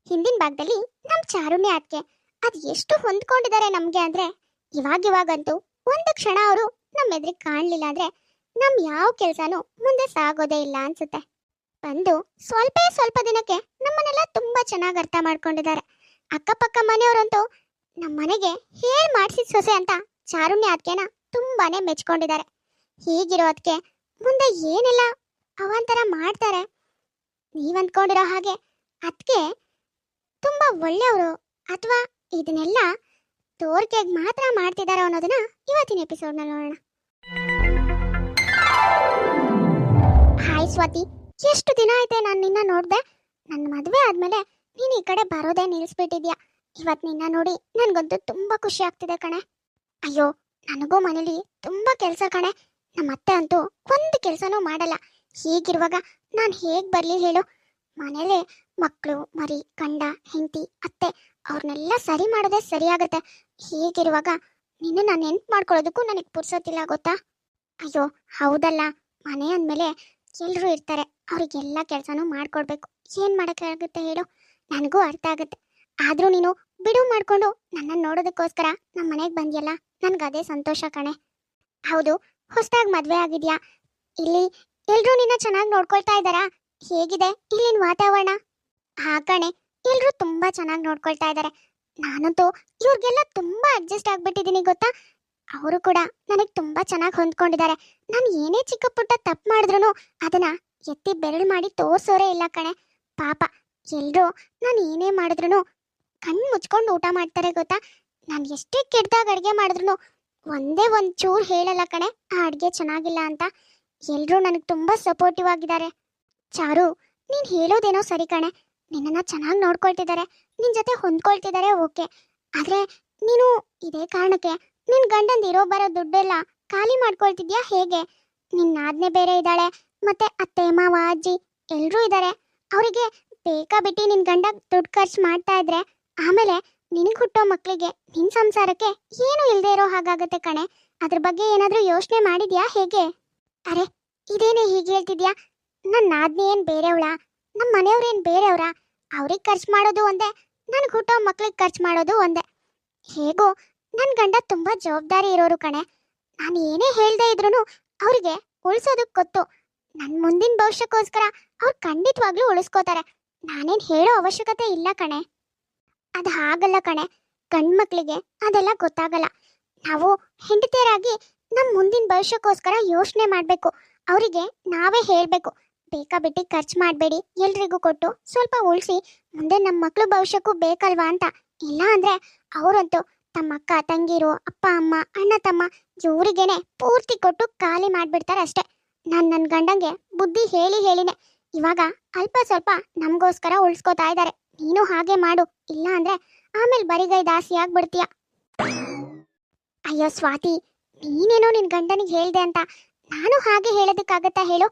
ಹಿಂದಿನ ಭಾಗದಲ್ಲಿ ನಮ್ಮ ಚಾರುಣ್ಯ ಅದಕ್ಕೆ ಅದು ಎಷ್ಟು ಹೊಂದ್ಕೊಂಡಿದ್ದಾರೆ ನಮಗೆ ಅಂದ್ರೆ ಇವಾಗಂತೂ ಒಂದು ಕ್ಷಣ ಅವರು ನಮ್ಮ ಎದುರಿಗೆ ಕಾಣಲಿಲ್ಲ ಅಂದ್ರೆ ನಮ್ಮ ಯಾವ ಕೆಲಸನೂ ಮುಂದೆ ಸಾಗೋದೇ ಇಲ್ಲ ಅನ್ಸುತ್ತೆ. ಬಂದು ಸ್ವಲ್ಪ ದಿನಕ್ಕೆ ನಮ್ಮನ್ನೆಲ್ಲ ತುಂಬಾ ಚೆನ್ನಾಗಿ ಅರ್ಥ ಮಾಡ್ಕೊಂಡಿದ್ದಾರೆ. ಅಕ್ಕಪಕ್ಕ ಮನೆಯವರಂತೂ ನಮ್ಮ ಮನೆಗೆ ಹೇಳಿ ಮಾಡಿಸಿದ ಸೊಸೆ ಅಂತ ಚಾರುಣ್ಯ ಅದಕ್ಕೆನ ತುಂಬಾನೇ ಮೆಚ್ಕೊಂಡಿದ್ದಾರೆ. ಹೀಗಿರೋದಕ್ಕೆ ಮುಂದೆ ಏನೆಲ್ಲ ಅವಾಂತರ ಮಾಡ್ತಾರೆ ನೀವ್ ಅಂದ್ಕೊಂಡಿರೋ ಹಾಗೆ ಅದಕ್ಕೆ ತುಂಬಾ ಒಳ್ಳೆಯವರು ಅಥವಾ ಇದನ್ನೆಲ್ಲ ತೋರ್ಕೆಗೆ ಮಾತ್ರ ಮಾಡ್ತಿದಾರೋ ಅನ್ನೋದನ್ನ ಇವತ್ತಿನ ಎಪಿಸೋಡ್ನಲ್ಲಿ ನೋಡೋಣ. ಹಾಯ್ ಸ್ವಾತಿ, ಎಷ್ಟು ದಿನ ಆಯ್ತೆ ನಾನು ನಿನ್ನ ನೋಡ್ದೆ. ನನ್ನ ಮದುವೆ ಆದ್ಮೇಲೆ ನೀನು ಈ ಕಡೆ ಬರೋದೇ ನಿಲ್ಲಿಸ್ಬಿಟ್ಟಿದ್ಯಾ. ಇವತ್ತು ನಿನ್ನ ನೋಡಿ ನನ್ಗಂತೂ ತುಂಬಾ ಖುಷಿ ಆಗ್ತಿದೆ ಕಣೆ. ಅಯ್ಯೋ, ನನಗೂ ಮನೇಲಿ ತುಂಬಾ ಕೆಲಸ ಕಣೆ. ನಮ್ಮ ಅತ್ತೆ ಅಂತೂ ಒಂದು ಕೆಲಸನೂ ಮಾಡಲ್ಲ. ಹೀಗಿರುವಾಗ ನಾನು ಹೇಗೆ ಬರಲಿ ಹೇಳು? ಮನೇಲೆ ಮಕ್ಕಳು ಮರಿ ಗಂಡ ಹೆಂಡತಿ ಅತ್ತೆ ಅವ್ರನ್ನೆಲ್ಲ ಸರಿ ಮಾಡೋದೇ ಸರಿಯಾಗತ್ತೆ. ಹೀಗಿರುವಾಗ ನಿನ್ನ ನಾನು ನೆನ್ಪು ಮಾಡ್ಕೊಳ್ಳೋದಕ್ಕೂ ನನಗೆ ಪುರ್ಸೋತಿಲ್ಲ ಗೊತ್ತಾ? ಅಯ್ಯೋ ಹೌದಲ್ಲ, ಮನೆ ಅಂದಮೇಲೆ ಎಲ್ಲರೂ ಇರ್ತಾರೆ, ಅವ್ರಿಗೆಲ್ಲ ಕೆಲಸನೂ ಮಾಡ್ಕೊಡ್ಬೇಕು. ಏನು ಮಾಡೋಕ್ಕಾಗುತ್ತೆ ಹೇಳು? ನನಗೂ ಅರ್ಥ ಆಗುತ್ತೆ. ಆದರೂ ನೀನು ಬಿಡುವು ಮಾಡಿಕೊಂಡು ನನ್ನನ್ನು ನೋಡೋದಕ್ಕೋಸ್ಕರ ನಮ್ಮ ಮನೆಗೆ ಬಂದ್ಯಲ್ಲ, ನನಗದೇ ಸಂತೋಷ ಕಣೆ. ಹೌದು, ಹೊಸದಾಗಿ ಮದುವೆ ಆಗಿದ್ಯಾ? ಇಲ್ಲಿ ಎಲ್ಲರೂ ನಿನ್ನ ಚೆನ್ನಾಗಿ ನೋಡ್ಕೊಳ್ತಾ ಇದ್ದಾರಾ? ಹೇಗಿದೆ ಇಲ್ಲಿನ ವಾತಾವರಣ? ಹಾ ಕಣೆ, ಎಲ್ಲರೂ ತುಂಬಾ ಚೆನ್ನಾಗಿ ನೋಡ್ಕೊಳ್ತಾ ಇದ್ದಾರೆ. ನಾನಂತೂ ಇವ್ರಿಗೆಲ್ಲ ತುಂಬಾ ಅಡ್ಜಸ್ಟ್ ಆಗ್ಬಿಟ್ಟಿದ್ದೀನಿ ಗೊತ್ತಾ. ಅವರು ಕೂಡ ನನಗೆ ತುಂಬಾ ಚೆನ್ನಾಗಿ ಹೊಂದ್ಕೊಂಡಿದ್ದಾರೆ. ನಾನು ಏನೇ ಚಿಕ್ಕ ಪುಟ್ಟ ತಪ್ಪು ಮಾಡಿದ್ರು ಅದನ್ನ ಎತ್ತಿ ಬೆರಳು ಮಾಡಿ ತೋರ್ಸೋರೇ ಇಲ್ಲ ಕಣೆ. ಪಾಪ ಎಲ್ರೂ ನಾನು ಏನೇ ಮಾಡಿದ್ರು ಕಣ್ಣು ಮುಚ್ಕೊಂಡು ಊಟ ಮಾಡ್ತಾರೆ ಗೊತ್ತಾ. ನಾನು ಎಷ್ಟೇ ಕೆಟ್ಟದಾಗ ಅಡುಗೆ ಮಾಡಿದ್ರು ಒಂದೇ ಒಂದು ಚೂರು ಹೇಳಲ್ಲ ಕಣೆ ಆ ಅಡುಗೆ ಚೆನ್ನಾಗಿಲ್ಲ ಅಂತ. ಎಲ್ರೂ ನನಗೆ ತುಂಬಾ ಸಪೋರ್ಟಿವ್ ಆಗಿದ್ದಾರೆ. ಚಾರು, ನೀನು ಹೇಳೋದೇನೋ ಸರಿ ಕಣೆ, ನಿನ್ನನ್ನು ಚೆನ್ನಾಗಿ ನೋಡ್ಕೊಳ್ತಿದ್ದಾರೆ, ನಿನ್ನ ಜೊತೆ ಹೊಂದ್ಕೊಳ್ತಿದ್ದಾರೆ, ಓಕೆ. ಆದರೆ ನೀನು ಇದೇ ಕಾರಣಕ್ಕೆ ನಿನ್ನ ಗಂಡಂದು ಇರೋ ಬರೋ ದುಡ್ಡೆಲ್ಲ ಖಾಲಿ ಮಾಡ್ಕೊಳ್ತಿದ್ಯಾ ಹೇಗೆ? ನಿನ್ನ ಆಜ್ಞೆ ಬೇರೆ ಇದ್ದಾಳೆ, ಮತ್ತೆ ಅತ್ತೆ ಮಾವ ಅಜ್ಜಿ ಎಲ್ಲರೂ ಇದ್ದಾರೆ. ಅವರಿಗೆ ಬೇಕಾಬಿಟ್ಟು ನಿನ್ನ ಗಂಡ ದುಡ್ಡು ಖರ್ಚು ಮಾಡ್ತಾ ಇದ್ರೆ ಆಮೇಲೆ ನಿನಗೆ ಹುಟ್ಟೋ ಮಕ್ಕಳಿಗೆ ನಿನ್ನ ಸಂಸಾರಕ್ಕೆ ಏನು ಇಲ್ಲದೆ ಇರೋ ಹಾಗಾಗತ್ತೆ ಕಣೆ. ಅದ್ರ ಬಗ್ಗೆ ಏನಾದರೂ ಯೋಚನೆ ಮಾಡಿದ್ಯಾ ಹೇಗೆ? ಅರೆ ಇದೇನೇ ಹೀಗೆ ಹೇಳ್ತಿದ್ಯಾ? ನನ್ನ ಆಜ್ಞೆ ಏನು ಬೇರೆಯವಳ? ನಮ್ಮ ಮನೆಯವ್ರೇನು ಬೇರೆಯವರ? ಅವ್ರಿಗೆ ಖರ್ಚು ಮಾಡೋದು ಒಂದೇ, ನನಗೆ ಹುಟ್ಟೋ ಮಕ್ಳಿಗೆ ಖರ್ಚು ಮಾಡೋದು ಒಂದೇ. ಹೇಗೋ ನನ್ನ ಗಂಡ ತುಂಬ ಜವಾಬ್ದಾರಿ ಇರೋರು ಕಣೆ. ನಾನು ಏನೇ ಹೇಳ್ದೆ ಇದ್ರು ಅವರಿಗೆ ಉಳಿಸೋದಕ್ಕೆ ಗೊತ್ತು. ನನ್ನ ಮುಂದಿನ ಭವಿಷ್ಯಕ್ಕೋಸ್ಕರ ಅವ್ರು ಖಂಡಿತವಾಗ್ಲೂ ಉಳಿಸ್ಕೋತಾರೆ. ನಾನೇನು ಹೇಳೋ ಅವಶ್ಯಕತೆ ಇಲ್ಲ ಕಣೆ. ಅದು ಹಾಗಲ್ಲ ಕಣೆ, ಗಂಡು ಮಕ್ಕಳಿಗೆ ಅದೆಲ್ಲ ಗೊತ್ತಾಗಲ್ಲ. ನಾವು ಹೆಂಡತಿಯರಾಗಿ ನಮ್ಮ ಮುಂದಿನ ಭವಿಷ್ಯಕ್ಕೋಸ್ಕರ ಯೋಚನೆ ಮಾಡಬೇಕು. ಅವರಿಗೆ ನಾವೇ ಹೇಳಬೇಕು, ಬೇಕಾಬಿಟ್ಟು ಖರ್ಚು ಮಾಡಬೇಡಿ, ಎಲ್ರಿಗೂ ಕೊಟ್ಟು ಸ್ವಲ್ಪ ಉಳಿಸಿ, ಮುಂದೆ ನಮ್ಮ ಮಕ್ಕಳು ಭವಿಷ್ಯಕ್ಕೂ ಬೇಕಲ್ವಾ ಅಂತ. ಇಲ್ಲ ಅಂದರೆ ಅವರಂತೂ ತಮ್ಮ ಅಕ್ಕ ತಂಗಿರು ಅಪ್ಪ ಅಮ್ಮ ಅಣ್ಣ ತಮ್ಮ ಇವರಿಗೇನೆ ಪೂರ್ತಿ ಕೊಟ್ಟು ಖಾಲಿ ಮಾಡಿಬಿಡ್ತಾರೆ ಅಷ್ಟೇ. ನನ್ನ ಗಂಡಂಗೆ ಬುದ್ಧಿ ಹೇಳಿನೇ ಇವಾಗ ಅಲ್ಪ ಸ್ವಲ್ಪ ನಮಗೋಸ್ಕರ ಉಳಿಸ್ಕೋತಾ ಇದ್ದಾರೆ. ನೀನು ಹಾಗೆ ಮಾಡು, ಇಲ್ಲ ಅಂದರೆ ಆಮೇಲೆ ಬರಿಗೈ ದಾಸಿ ಆಗ್ಬಿಡ್ತೀಯ. ಅಯ್ಯೋ ಸ್ವಾತಿ, ನೀನೇನೋ ನಿನ್ನ ಗಂಡನಿಗೆ ಹೇಳ್ದೆ ಅಂತ ನಾನು ಹಾಗೆ ಹೇಳೋದಕ್ಕಾಗತ್ತಾ ಹೇಳು?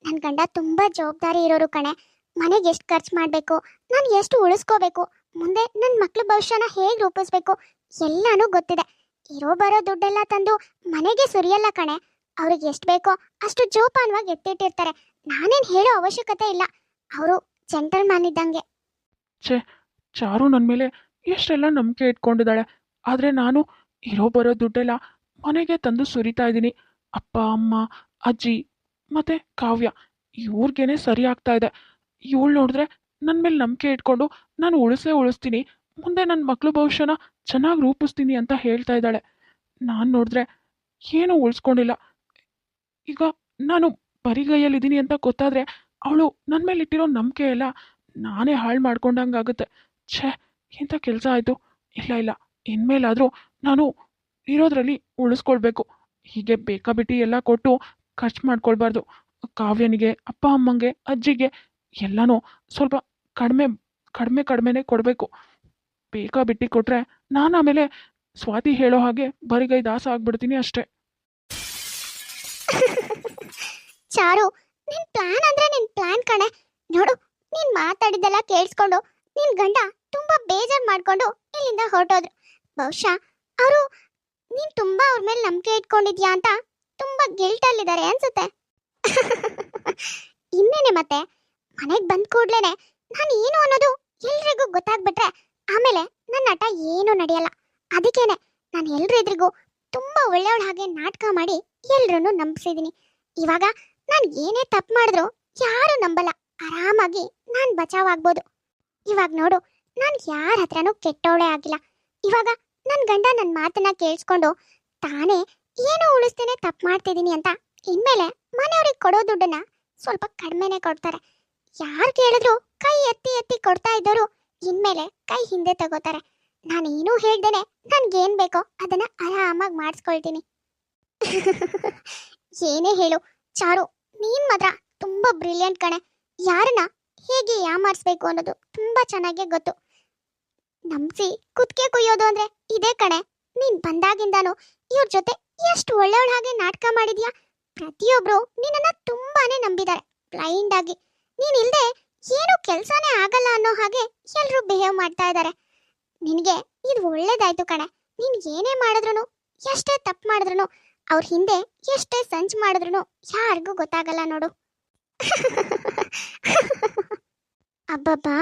ನನ್ನ ಗಂಡ ತುಂಬ ಜವಾಬ್ದಾರಿ ಇರೋರು ಕಣೆ. ಮನೆಗೆ ಎಷ್ಟು ಖರ್ಚು ಮಾಡಬೇಕು, ನಾನು ಎಷ್ಟು ಉಳಿಸ್ಕೋಬೇಕು, ಮುಂದೆ ನನ್ನ ಮಕ್ಳ ಭವಿಷ್ಯನ ಹೇಗೆ ರೂಪಿಸ್ಬೇಕು ಎಲ್ಲನೂ ಗೊತ್ತಿದೆ. ಇರೋ ಬರೋ ದುಡ್ಡೆಲ್ಲ ತಂದು ಮನೆಗೆ ಸುರಿಯಲ್ಲ ಕಣೆ. ಅವ್ರಿಗೆ ಎಷ್ಟು ಬೇಕೋ ಅಷ್ಟು ಜೋಪಾನವಾಗಿ ಎತ್ತಿಟ್ಟಿರ್ತಾರೆ. ನಾನೇನು ಹೇಳೋ ಅವಶ್ಯಕತೆ ಇಲ್ಲ, ಅವರು ಜೆಂಟಲ್ಮ್ಯಾನ್ ಇದ್ದಂಗೆ. ಛೇ, ಚಾರು ನನ್ನ ಮೇಲೆ ಎಷ್ಟೆಲ್ಲ ನಂಬಿಕೆ ಇಟ್ಕೊಂಡಿದ್ದಾಳೆ. ಆದರೆ ನಾನು ಇರೋ ಬರೋ ದುಡ್ಡೆಲ್ಲ ಮನೆಗೆ ತಂದು ಸುರಿತಾ ಇದ್ದೀನಿ. ಅಪ್ಪ ಅಮ್ಮ ಅಜ್ಜಿ ಮತ್ತು ಕಾವ್ಯ ಇವ್ರಿಗೇನೆ ಸರಿ ಆಗ್ತಾ ಇದೆ. ಇವಳು ನೋಡಿದ್ರೆ ನನ್ನ ಮೇಲೆ ನಂಬಿಕೆ ಇಟ್ಕೊಂಡು ನಾನು ಉಳಿಸ್ತೀನಿ, ಮುಂದೆ ನನ್ನ ಮಕ್ಕಳು ಭವಿಷ್ಯನ ಚೆನ್ನಾಗಿ ರೂಪಿಸ್ತೀನಿ ಅಂತ ಹೇಳ್ತಾ ಇದ್ದಾಳೆ. ನಾನು ನೋಡಿದ್ರೆ ಏನೂ ಉಳಿಸ್ಕೊಂಡಿಲ್ಲ. ಈಗ ನಾನು ಬರಿಗೈಯಲ್ಲಿದ್ದೀನಿ ಅಂತ ಗೊತ್ತಾದರೆ ಅವಳು ನನ್ನ ಮೇಲೆ ಇಟ್ಟಿರೋ ನಂಬಿಕೆ ಎಲ್ಲ ನಾನೇ ಹಾಳು ಮಾಡ್ಕೊಂಡಂಗಾಗುತ್ತೆ. ಛೇ, ಇಂಥ ಕೆಲಸ ಆಯಿತು. ಇಲ್ಲ, ಇನ್ಮೇಲಾದರೂ ನಾನು ಇರೋದ್ರಲ್ಲಿ ಉಳಿಸ್ಕೊಳ್ಬೇಕು. ಹೀಗೆ ಬೇಕಾಬಿಟ್ಟು ಎಲ್ಲ ಕೊಟ್ಟು ಖರ್ಚು ಮಾಡ್ಕೊಳ್ಬಾರ್ದು. ಕಾವ್ಯನಿಗೆ ಅಪ್ಪ ಅಮ್ಮಂಗೆ ಅಜ್ಜಿಗೆ ಎಲ್ಲನೂ ಸ್ವಲ್ಪ ಕಡಿಮೆನೇ ಕೊಡಬೇಕು. ಬೇಕಾಬಿಟ್ಟು ಕೊಟ್ಟರೆ ನಾನು ಆಮೇಲೆ ಸ್ವಾತಿ ಹೇಳೋ ಹಾಗೆ ಬರಿಗೈ ದಾಸ ಆಗ್ಬಿಡ್ತೀನಿ ಅಷ್ಟೇ. ಚಾರು, ನಿನ್ ಪ್ಲಾನ್ ಅಂದ್ರೆ ನಿನ್ ಪ್ಲಾನ್ ಕಣೆ. ನೋಡು, ನೀನ್ ಮಾತಾಡಿದ್ದೆಲ್ಲ ಕೇಳಿಸ್ಕೊಂಡು ನಿನ್ ಗಂಡ ತುಂಬಾ ಬೇಜಾರು ಮಾಡ್ಕೊಂಡು ಇಲ್ಲಿಂದ ಹೊರಟೋದ್ರು. ಬಹುಶಃ ಅವರು ನೀನ್ ತುಂಬಾ ಅವ್ರ ಮೇಲೆ ನಂಬಿಕೆ ಇಟ್ಕೊಂಡಿದ್ಯಾ ಅಂತ ತುಂಬಾ ಗಿಲ್ಟ್ ಅಲ್ಲಿದ್ದಾರೆ ಅನ್ಸುತ್ತೆ. ಇನ್ನೇನೆ ಮತ್ತೆ, ಮನೆಗೆ ಬಂದ ಕೂಡ್ಲೇನೆ ನಾನು ಏನು ಅನ್ನೋದು ಎಲ್ರಿಗೂ ಗೊತ್ತಾಗ್ಬಿಟ್ರೆ ಆಮೇಲೆ ನನ್ನ ಆಟ ಏನೂ ನಡೆಯಲ್ಲ. ಅದಕ್ಕೇನೆ ನಾನು ಎಲ್ರ ಎದುರಿಗೂ ತುಂಬಾ ಒಳ್ಳೆಯವಳ ಹಾಗೆ ನಾಟಕ ಮಾಡಿ ಎಲ್ರನ್ನೂ ನಂಬಿಸಿದೀನಿ. ಇವಾಗ ನಾನು ಏನೇ ತಪ್ಪು ಮಾಡಿದ್ರು ಯಾರು ನಂಬಲ್ಲ, ಆರಾಮಾಗಿ ನಾನು ಬಚಾವಾಗ್ಬೋದು. ಇವಾಗ ನೋಡು, ನಾನು ಯಾರ ಹತ್ರನೂ ಕೆಟ್ಟವಳೇ ಆಗಿಲ್ಲ. ಇವಾಗ ನನ್ನ ಗಂಡ ನನ್ನ ಮಾತನ್ನ ಕೇಳಿಸ್ಕೊಂಡು ತಾನೇ ಏನೋ ಉಳಿಸ್ತೇನೆ ತಪ್ಪು ಮಾಡ್ತಿದ್ದೀನಿ ಅಂತ ಇನ್ಮೇಲೆ ಮನೆಯವ್ರಿಗೆ ಕೊಡೋ ದುಡ್ಡನ್ನ ಸ್ವಲ್ಪ ಕಡಿಮೆನೆ ಕೊಡ್ತಾರೆ. ಯಾರು ಕೇಳಿದ್ರು ಕೈ ಎತ್ತಿ ಎತ್ತಿ ಕೊಡ್ತಾ ಇದ್ದವರು ಇನ್ಮೇಲೆ ಕೈ ಹಿಂದೆ ತಗೋತಾರೆ. ನಾನೇನೂ ಹೇಳ್ದೇನೆ ನನ್ಗೇನ್ ಬೇಕೋ ಅದನ್ನ ಆರಾಮಾಗಿ ಮಾಡಿಸ್ಕೊಳ್ತೀನಿ. ಏನೇ ಹೇಳು ಚಾರು, ನೀನ್ ಮಾತ್ರ ತುಂಬಾ ಬ್ರಿಲಿಯಂಟ್ ಕಣೆ. ಯಾರನ್ನ ಹೇಗೆ ಯಾಮಾರಿಸ್ಬೇಕು ಅನ್ನೋದು ತುಂಬಾ ಚೆನ್ನಾಗೇ ಗೊತ್ತು. ನಂಬಿಸಿ ಕುತ್ಕೆ ಕುಯ್ಯೋದು ಅಂದ್ರೆ ಇದೇ ಕಣೆ. ನೀನ್ ಬಂದಾಗಿಂದಾನು ಇವ್ರ ಜೊತೆ ಎಷ್ಟು ಒಳ್ಳೆಯವಳ ಹಾಗೆ ನಾಟಕ ಮಾಡಿದ್ಯಾ. ಪ್ರತಿಯೊಬ್ರು ನಿನ್ನನ್ನ ತುಂಬಾನೇ ನಂಬಿದ್ದಾರೆ ಬ್ಲೈಂಡ್ ಆಗಿ. ನೀನ್ ಇಲ್ದೆ ಏನು ಕೆಲ್ಸಾನೇ ಆಗಲ್ಲ ಅನ್ನೋ ಹಾಗೆ ಎಲ್ರು ಬಿಹೇವ್ ಮಾಡ್ತಾ ಇದ್ದಾರೆ. ನಿನಗೆ ಇದು ಒಳ್ಳೇದಾಯ್ತು ಕಣೆ. ನೀನ್ ಏನೇ ಮಾಡಿದ್ರು, ಎಷ್ಟೇ ತಪ್ಪು ಮಾಡಿದ್ರು, ಅವ್ರ ಹಿಂದೆ ಎಷ್ಟೇ ಸಂಚು ಮಾಡಿದ್ರು ಯಾರಿಗೂ ಗೊತ್ತಾಗಲ್ಲ ನೋಡು. ಅಬ್ಬಬ್ಬಾ,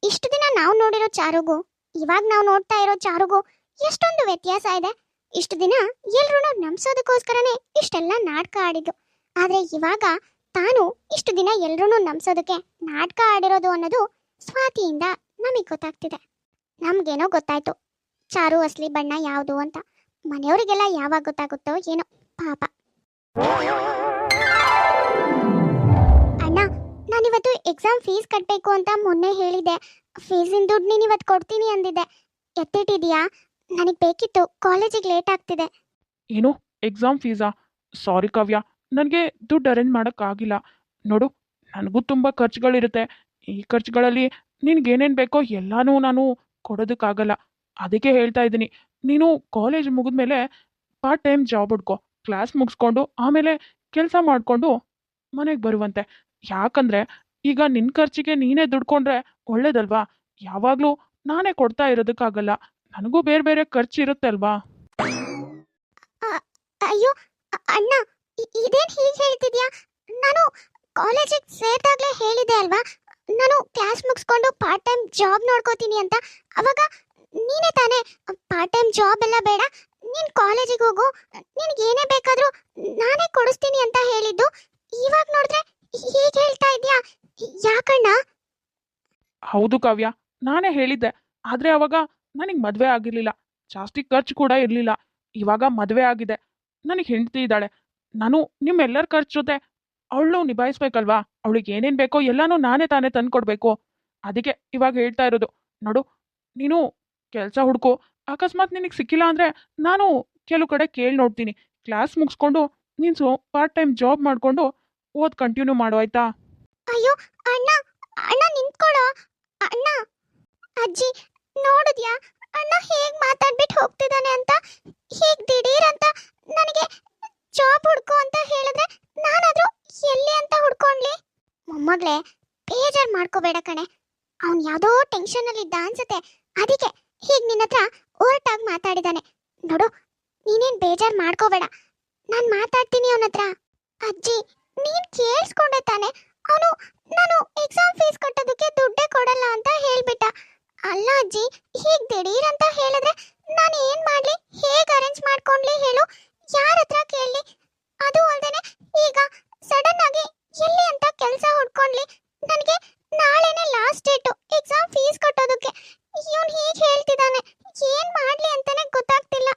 ಇಷ್ಟು ದಿನ ನಾವು ನೋಡಿರೋ ಚಾರುಗೂ ಇವಾಗ ನಾವು ನೋಡ್ತಾ ಇರೋ ಚಾರುಗೂ ಎಷ್ಟೊಂದು ವ್ಯತ್ಯಾಸ ಇದೆ. ಇಷ್ಟು ದಿನ ಎಲ್ರೂ ನಂಬಿಸೋದಕ್ಕೋಸ್ಕರನೇ ಇಷ್ಟೆಲ್ಲ ನಾಟಕ ಆಡಿದ್ದು. ಆದ್ರೆ ಇವಾಗ ತಾನು ಇಷ್ಟು ದಿನ ಎಲ್ರೂ ನಂಬಿಸೋದಕ್ಕೆ ನಾಟಕ ಆಡಿರೋದು ಅನ್ನೋದು ಸ್ವಾತಿಯಿಂದ ನಮಗೆ ಗೊತ್ತಾಗ್ತಿದೆ. ನಮ್ಗೇನೋ ಗೊತ್ತಾಯ್ತು ಚಾರು ಅಸಲಿ ಬಣ್ಣ ಯಾವುದು ಅಂತ. ಮನೆಯವರಿಗೆಲ್ಲ ಯಾವಾಗ ಗೊತ್ತಾಗುತ್ತೋ ಏನೋ ಪಾಪ. ಅಣ್ಣ, ನಾನಿವತ್ತು ಎಕ್ಸಾಮ್ ಫೀಸ್ ಕಟ್ಟಬೇಕು ಅಂತ ಮೊನ್ನೆ ಹೇಳಿದ್ದೆ. ಫೀಸಿನ ದುಡ್ಡು ನೀನು ಇವತ್ತು ಕೊಡ್ತೀನಿ ಅಂದಿದ್ದೆ. ಎತ್ತಿಟ್ಟಿದ್ಯಾ? ನನಗೆ ಬೇಕಿತ್ತು, ಕಾಲೇಜಿಗೆ ಲೇಟ್ ಆಗ್ತಿದೆ. ಏನು ಎಕ್ಸಾಮ್ ಫೀಸಾ? ಸಾರಿ ಕಾವ್ಯ, ನನಗೆ ದುಡ್ಡು ಅರೇಂಜ್ ಮಾಡೋಕ್ಕಾಗಿಲ್ಲ. ನೋಡು, ನನಗೂ ತುಂಬ ಖರ್ಚುಗಳಿರುತ್ತೆ. ಈ ಖರ್ಚುಗಳಲ್ಲಿ ನಿನ್ಗೇನೇನು ಬೇಕೋ ಎಲ್ಲನೂ ನಾನು ಕೊಡೋದಕ್ಕಾಗಲ್ಲ. ಅದಕ್ಕೆ ಹೇಳ್ತಾ ಇದ್ದೀನಿ, ನೀನು ಕಾಲೇಜ್ ಮುಗಿದ್ಮೇಲೆ ಪಾರ್ಟ್ ಟೈಮ್ ಜಾಬ್ ಹುಡ್ಕೋ. ಕ್ಲಾಸ್ ಮುಗಿಸ್ಕೊಂಡು ಆಮೇಲೆ ಕೆಲಸ ಮಾಡಿಕೊಂಡು ಮನೆಗೆ ಬರುವಂತೆ. ಯಾಕಂದರೆ ಈಗ ನಿನ್ನ ಖರ್ಚಿಗೆ ನೀನೇ ದುಡ್ಕೊಂಡ್ರೆ ಒಳ್ಳೇದಲ್ವಾ? ಯಾವಾಗಲೂ ನಾನೇ ಕೊಡ್ತಾ ಇರೋದಕ್ಕಾಗಲ್ಲ. ನನಗೂ ಬೇರೆ ಬೇರೆ ಖರ್ಚು ಇರುತ್ತೆ ಅಲ್ವಾ? ಅಯ್ಯೋ ಅಣ್ಣ, ಇದೇನು ಹೀಗೆ ಹೇಳ್ತಿದ್ಯಾ? ನಾನು ಕಾಲೇಜಿಗೆ ಸೇರಿದಾಗಲೇ ಹೇಳಿದೆ ಅಲ್ವಾ, ನಾನು ಕ್ಲಾಸ್ ಮುಗಿಸ್ಕೊಂಡು ಪಾರ್ಟ್ ಟೈಮ್ ಜಾಬ್ ನೋಡ್ಕೋತೀನಿ ಅಂತ. ಅವಾಗ ನೀನೇ ತಾನೇ ಪಾರ್ಟ್ ಟೈಮ್ ಜಾಬ್ ಎಲ್ಲ ಬೇಡ, ನೀನು ಕಾಲೇಜಿಗೆ ಹೋಗು, ನಿನಗೆ ಏನೇ ಬೇಕಾದರೂ ನಾನೇ ಕೊಡಿಸ್ತೀನಿ ಅಂತ ಹೇಳಿದ್ದು. ಇವಾಗ ನೋಡಿದ್ರೆ ಹೀಗೆ ಹೇಳ್ತಾ ಇದೆಯಾ? ಯಾಕಣ್ಣ? ಹೌದು ಕಾವ್ಯ, ನಾನೇ ಹೇಳಿದ್ದೆ. ಆದರೆ ಅವಾಗ ನನಗೆ ಮದುವೆ ಆಗಿರಲಿಲ್ಲ, ಜಾಸ್ತಿ ಖರ್ಚು ಕೂಡ ಇರಲಿಲ್ಲ. ಇವಾಗ ಮದುವೆ ಆಗಿದೆ, ನನಗೆ ಹೆಂಡತಿ ಇದ್ದಾಳೆ. ನಾನು ನಿಮ್ಮೆಲ್ಲರ ಖರ್ಚು ಜೊತೆ ಅವಳು ನಿಭಾಯಿಸ್ಬೇಕಲ್ವಾ? ಅವಳಿಗೆ ಏನೇನು ಬೇಕೋ ಎಲ್ಲನೂ ನಾನೇ ತಾನೇ ತಂದ್ಕೊಡ್ಬೇಕು. ಅದಕ್ಕೆ ಇವಾಗ ಹೇಳ್ತಾ ಇರೋದು. ನೋಡು, ನೀನು ಕೆಲಸ ಹುಡ್ಕೋ. ಅಕಸ್ಮಾತ್ ನಿನಗೆ ಸಿಕ್ಕಿಲ್ಲ ಅಂದರೆ ನಾನು ಕೆಲವು ಕಡೆ ಕೇಳಿ ನೋಡ್ತೀನಿ. ಕ್ಲಾಸ್ ಮುಗಿಸ್ಕೊಂಡು ನೀನು ಪಾರ್ಟ್ ಟೈಮ್ ಜಾಬ್ ಮಾಡಿಕೊಂಡು ಓದ್ ಕಂಟಿನ್ಯೂ ಮಾಡು, ಆಯ್ತಾ? ಅಯ್ಯೋ ಅಣ್ಣ, ಅಣ್ಣ ನಿಂತ್ಕೊಳ್ಳೋ ಅಣ್ಣ. ಅಜ್ಜಿ ನೋಡಿದ್ಯಾ ಅಣ್ಣ ಹೇಗ್ ಮಾತಾಡ್ಬಿಟ್ಟು ಹೋಗ್ತಿದ್ದಾನೆ ಅಂತ? ಹೇಗ್ ದಿಢೀರ್ ಅಂತ ನನಗೆ ಜಾಬ್ ಹುಡ್ಕೋ ಅಂತ ಹೇಳಿದ್ರೆ ನಾನಾದ್ರೂ ಎಲ್ಲಿ ಅಂತ ಹುಡ್ಕೊಂಡ್ಲಿ? ಮೊಮ್ಮಗಳೇ, ಬೇಜಾರ್ ಮಾಡ್ಕೋಬೇಡ ಕಣೆ. ಅವ್ನು ಯಾವುದೋ ಟೆನ್ಷನ್ ಅಲ್ಲಿ ಇದ್ದ ಅನ್ಸುತ್ತೆ, ಅದಕ್ಕೆ ಹೀಗ್ ನಿನ್ನ ಹತ್ರ ಓರ್ಟಾಗಿ ಮಾತಾಡಿದಾನೆ. ನೋಡು, ನೀನೇನ್ ಬೇಜಾರ್ ಮಾಡ್ಕೋಬೇಡ, ನಾನ್ ಮಾತಾಡ್ತೀನಿ ಅವನ ಹತ್ರ. ಅಜ್ಜಿ, ನೀನ್ ಕೇಳಿಸ್ಕೊಂಡೆ ತಾನೆ? ಅವನು ನಾನು ಎಕ್ಸಾಮ್ ಫೀಸ್ ಕಟ್ಟೋದಕ್ಕೆ ದುಡ್ಡೇ ಕೊಡಲ್ಲ ಅಂತ ಹೇಳ್ಬಿಟ್ಟ. ಅಲ್ಲ ಅಜ್ಜಿ, ಹೀಗ್ ದಿಢೀರ್ ಅಂತ ಹೇಳಿದ್ರೆ ನಾನು ಏನ್ ಮಾಡ್ಲಿ? ಹೇಗ್ ಅರೇಂಜ್ ಮಾಡ್ಕೊಂಡ್ಲಿ ಹೇಳು? ಯಾರ ಹತ್ರ ಕೇಳಲಿ? ಅದು ಅಲ್ದೇನೆ ಈಗ ಸಡನ್ ಆಗಿ ಎಲ್ಲಿ ಅಂತ ಕೆಲಸ ಹುಡ್ಕೊಂಡ್ಲಿ? ನನಗೆ ನಾಳೆನೆ ಲಾಸ್ಟ್ ಡೇಟು ಎಕ್ಸಾಮ್ ಫೀಸ್ ಕಟ್ಟೋದಕ್ಕೆ. ಇವನು ಹೀಗೆ ಹೇಳ್ತಿದ್ದಾನೆ, ಏನ್ ಮಾಡ್ಲಿ ಅಂತಾನೆ ಗೊತ್ತಾಗ್ತಿಲ್ಲ.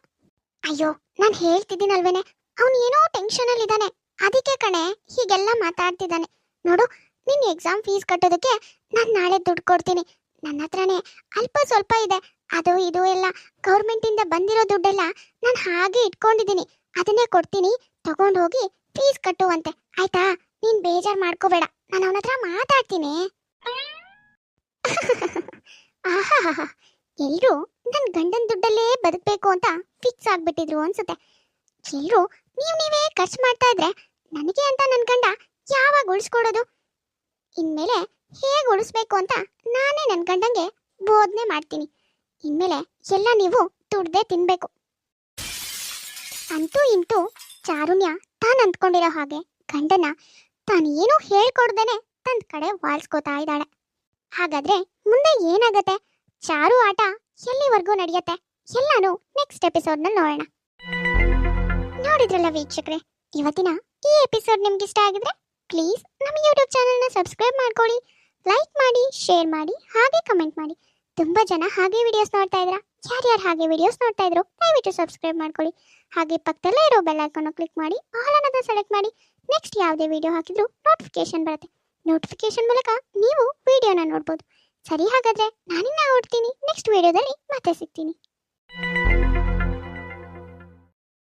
ಅಯ್ಯೋ, ನಾನು ಹೇಳ್ತಿದ್ದೀನಲ್ವೇನೆ, ಅವನು ಏನೋ ಟೆನ್ಷನ್ ಅಲ್ಲಿ ಇದ್ದಾನೆ, ಅದಕ್ಕೆ ಕಣೆ ಹೀಗೆಲ್ಲ ಮಾತಾಡ್ತಿದ್ದಾನೆ. ನೋಡು, ನಿನ್ನ ಎಕ್ಸಾಮ್ ಫೀಸ್ ಕಟ್ಟೋದಕ್ಕೆ ನಾನು ನಾಳೆ ದುಡ್ಡು ಕೊಡ್ತೀನಿ. ನನ್ನ ಹತ್ರನೇ ಅಲ್ಪ ಸ್ವಲ್ಪ ಇದೆ, ಅದು ಇದು ಎಲ್ಲ ಗೌರ್ಮೆಂಟಿಂದ ಬಂದಿರೋ ದುಡ್ಡೆಲ್ಲ ನಾನು ಹಾಗೆ ಇಟ್ಕೊಂಡಿದ್ದೀನಿ. ಅದನ್ನೇ ಕೊಡ್ತೀನಿ, ತಗೊಂಡು ಹೋಗಿ ಫೀಸ್ ಕಟ್ಟುವಂತೆ, ಆಯ್ತಾ? ನೀನ್ ಬೇಜಾರ್ ಮಾಡ್ಕೋಬೇಡ, ನಾನು ಅವನ ಹತ್ರ ಮಾತಾಡ್ತೀನಿ. ಆಹಾ, ಎಲ್ರು ನನ್ನ ಗಂಡನ ದುಡ್ಡಲ್ಲೇ ಬದುಕಬೇಕು ಅಂತ ಫಿಕ್ಸ್ ಆಗ್ಬಿಟ್ಟಿದ್ರು ಅನ್ಸುತ್ತೆ. ಎಲ್ರು ನೀವೇ ಖರ್ಚು ಮಾಡ್ತಾ ಇದ್ರೆ ನನಗೆ ಅಂತ ನನ್ನ ಗಂಡ ಯಾವಾಗ ಉಳಿಸ್ಕೊಡೋದು? ಇನ್ಮೇಲೆ ಹೇಗೆ ಉಳಿಸ್ಬೇಕು ಅಂತ ನಾನೇ ನನ್ನ ಗಂಡಂಗೆ ಬೋಧನೆ ಮಾಡ್ತೀನಿ. ಇನ್ಮೇಲೆ ಎಲ್ಲ ನೀವು ದುಡ್ದೇ ತಿನ್ಬೇಕು. ಅಂತೂ ಇಂತೂ ಚಾರುಣ್ಯ ತಾನು ಅಂದ್ಕೊಂಡಿರೋ ಹಾಗೆ ಗಂಡನ ತಾನು ಏನೂ ಹೇಳ್ಕೊಡ್ದೇನೆ ತನ್ನ ಕಡೆ ವಾಲ್ಸ್ಕೋತಾ ಇದ್ದಾಳೆ. ಹಾಗಾದ್ರೆ ಮುಂದೆ ಏನಾಗತ್ತೆ, ಚಾರು ಆಟ ಎಲ್ಲಿವರೆಗೂ ನಡೆಯುತ್ತೆ ಎಲ್ಲಾನು ನೆಕ್ಸ್ಟ್ ಎಪಿಸೋಡ್ನಲ್ಲಿ ನೋಡೋಣ. ನೋಡಿದ್ರಲ್ಲ ವೀಕ್ಷಕರೇ, ಇವತ್ತಿನ ಈ ಎಪಿಸೋಡ್ ನಿಮ್ಗೆ ಇಷ್ಟ ಆಗಿದ್ರೆ ಪ್ಲೀಸ್ ನಮ್ಮ ಯೂಟ್ಯೂಬ್ ಚಾನಲ್ನ ಸಬ್ಸ್ಕ್ರೈಬ್ ಮಾಡ್ಕೊಳ್ಳಿ, ಲೈಕ್ ಮಾಡಿ, ಶೇರ್ ಮಾಡಿ, ಹಾಗೆ ಕಮೆಂಟ್ ಮಾಡಿ. ತುಂಬಾ ಜನ ಹಾಗೆ ವಿಡಿಯೋಸ್ ನೋಡ್ತಾ ಇದ್ರ, ಯಾರ್ಯಾರು ಹಾಗೆ ವಿಡಿಯೋಸ್ ನೋಡ್ತಾ ಇದ್ರು ದಯವಿಟ್ಟು ಸಬ್ಸ್ಕ್ರೈಬ್ ಮಾಡ್ಕೊಳ್ಳಿ. ಹಾಗೆ ಪಕ್ಕದಲ್ಲೇ ಇರೋ ಬೆಲ್ ಐಕಾನ್ ಕ್ಲಿಕ್ ಮಾಡಿ ಆಲ್ ಅನ್ನೋದನ್ನ ಸೆಲೆಕ್ಟ್ ಮಾಡಿ. ನೆಕ್ಸ್ಟ್ ಯಾವುದೇ ವಿಡಿಯೋ ಹಾಕಿದ್ರು ನೋಟಿಫಿಕೇಶನ್ ಬರುತ್ತೆ. ನೋಟಿಫಿಕೇಶನ್ ಮೂಲಕ ನೀವು ವಿಡಿಯೋನ ನೋಡ್ಬೋದು. ಸರಿ, ಹಾಗಾದ್ರೆ ನಾನಿನ್ನ ಹೊರಡ್ತೀನಿ. ನೆಕ್ಸ್ಟ್ ವಿಡಿಯೋದಲ್ಲಿ ಮತ್ತೆ ಸಿಗ್ತೀನಿ.